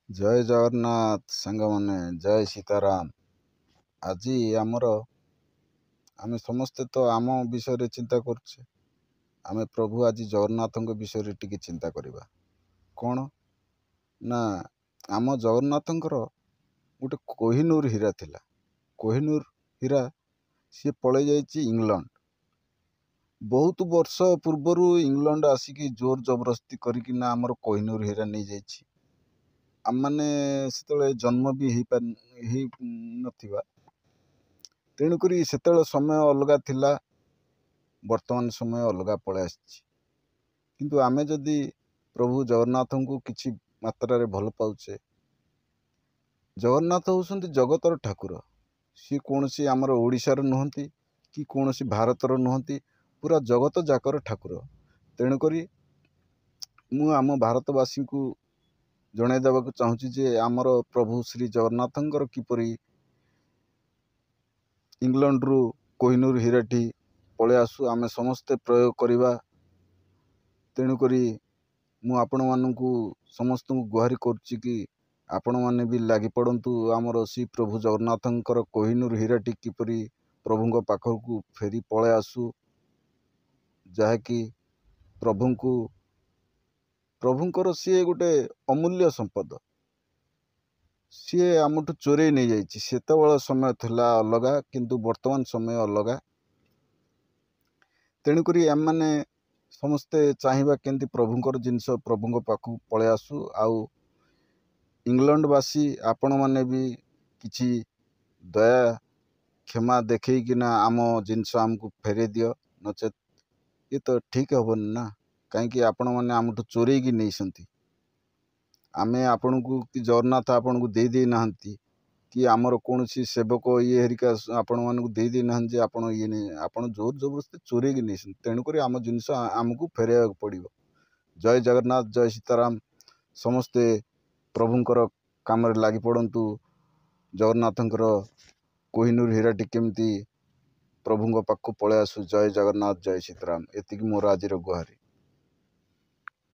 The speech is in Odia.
ଜୟ ଜଗନ୍ନାଥ ସାଙ୍ଗମାନେ, ଜୟ ସୀତାରାମ। ଆଜି ଆମେ ସମସ୍ତେ ତ ଆମ ବିଷୟରେ ଚିନ୍ତା କରୁଛେ। ଆମେ ପ୍ରଭୁ ଆଜି ଜଗନ୍ନାଥଙ୍କ ବିଷୟରେ ଟିକେ ଚିନ୍ତା କରିବା। କ'ଣ ନା, ଆମ ଜଗନ୍ନାଥଙ୍କର ଗୋଟେ କୋହିନୂର ହୀରା ଥିଲା। କୋହିନୂର ହୀରା ସିଏ ପଳେଇ ଯାଇଛି ଇଂଲଣ୍ଡ। ବହୁତ ବର୍ଷ ପୂର୍ବରୁ ଇଂଲଣ୍ଡ ଆସିକି ଜୋର ଜବରଦସ୍ତି କରିକିନା ଆମର କୋହିନୂର ହୀରା ନେଇଯାଇଛି। ଆମମାନେ ସେତେବେଳେ ଜନ୍ମ ବି ହେଇନଥିବା। ତେଣୁକରି ସେତେବେଳେ ସମୟ ଅଲଗା ଥିଲା, ବର୍ତ୍ତମାନ ସମୟ ଅଲଗା ପଳେଇ ଆସିଛି। କିନ୍ତୁ ଆମେ ଯଦି ପ୍ରଭୁ ଜଗନ୍ନାଥଙ୍କୁ କିଛି ମାତ୍ରାରେ ଭଲ ପାଉଛେ, ଜଗନ୍ନାଥ ହେଉଛନ୍ତି ଜଗତର ଠାକୁର। ସିଏ କୌଣସି ଆମର ଓଡ଼ିଶାର ନୁହନ୍ତି କି କୌଣସି ଭାରତର ନୁହନ୍ତି, ପୁରା ଜଗତ ଯାକର ଠାକୁର। ତେଣୁକରି ମୁଁ ଆମ ଭାରତବାସୀଙ୍କୁ ଜଣାଇ ଦେବାକୁ ଚାହୁଁଛି ଯେ ଆମର ପ୍ରଭୁ ଶ୍ରୀ ଜଗନ୍ନାଥଙ୍କର କିପରି ଇଂଲଣ୍ଡରୁ କୋହିନୂର ହୀରାଟି ପଳେଇ ଆସୁ, ଆମେ ସମସ୍ତେ ପ୍ରୟୋଗ କରିବା। ତେଣୁକରି ମୁଁ ଆପଣମାନଙ୍କୁ ସମସ୍ତଙ୍କୁ ଗୁହାରି କରୁଛି କି ଆପଣମାନେ ବି ଲାଗିପଡ଼ନ୍ତୁ। ଆମର ଶ୍ରୀ ପ୍ରଭୁ ଜଗନ୍ନାଥଙ୍କର କୋହିନୂର ହୀରାଟି କିପରି ପ୍ରଭୁଙ୍କ ପାଖକୁ ଫେରି ପଳେଇ ଆସୁ, ଯାହାକି ପ୍ରଭୁଙ୍କର ସିଏ ଗୋଟେ ଅମୂଲ୍ୟ ସମ୍ପଦ। ସିଏ ଆମଠୁ ଚୋରେଇ ନେଇଯାଇଛି। ସେତେବେଳେ ସମୟ ଥିଲା ଅଲଗା, କିନ୍ତୁ ବର୍ତ୍ତମାନ ସମୟ ଅଲଗା। ତେଣୁକରି ଆମମାନେ ସମସ୍ତେ ଚାହିଁବା କେମିତି ପ୍ରଭୁଙ୍କର ଜିନିଷ ପ୍ରଭୁଙ୍କ ପାଖକୁ ପଳେଇ ଆସୁ। ଆଉ ଇଂଲଣ୍ଡବାସୀ ଆପଣମାନେ ବି କିଛି ଦୟା କ୍ଷମା ଦେଖେଇକିନା ଆମ ଜିନିଷ ଆମକୁ ଫେରେଇ ଦିଅ। ନଚେତ୍ ଇଏ ତ ଠିକ୍ ହେବନି ନା, କାହିଁକି ଆପଣମାନେ ଆମଠୁ ଚୋରେଇକି ନେଇଛନ୍ତି। ଆମେ ଆପଣଙ୍କୁ କି ଜଗନ୍ନାଥ ଆପଣଙ୍କୁ ଦେଇ ନାହାନ୍ତି, କି ଆମର କୌଣସି ସେବକ ହେରିକା ଆପଣମାନଙ୍କୁ ଦେଇ ନାହାନ୍ତି ଯେ ଆପଣ ଜୋର ଜବରଦସ୍ତି ଚୋରେଇକି ନେଇଛନ୍ତି। ତେଣୁକରି ଆମ ଜିନିଷ ଆମକୁ ଫେରାଇବାକୁ ପଡ଼ିବ। ଜୟ ଜଗନ୍ନାଥ, ଜୟ ସୀତାରାମ। ସମସ୍ତେ ପ୍ରଭୁଙ୍କର କାମରେ ଲାଗି ପଡ଼ନ୍ତୁ। ଜଗନ୍ନାଥଙ୍କର କୋହିନୂର ହୀରାଟି କେମିତି ପ୍ରଭୁଙ୍କ ପାଖକୁ ପଳେଇ ଆସୁ। ଜୟ ଜଗନ୍ନାଥ, ଜୟ ସୀତାରାମ। ଏତିକି ମୋର ଆଜିର ଗୁହାରି।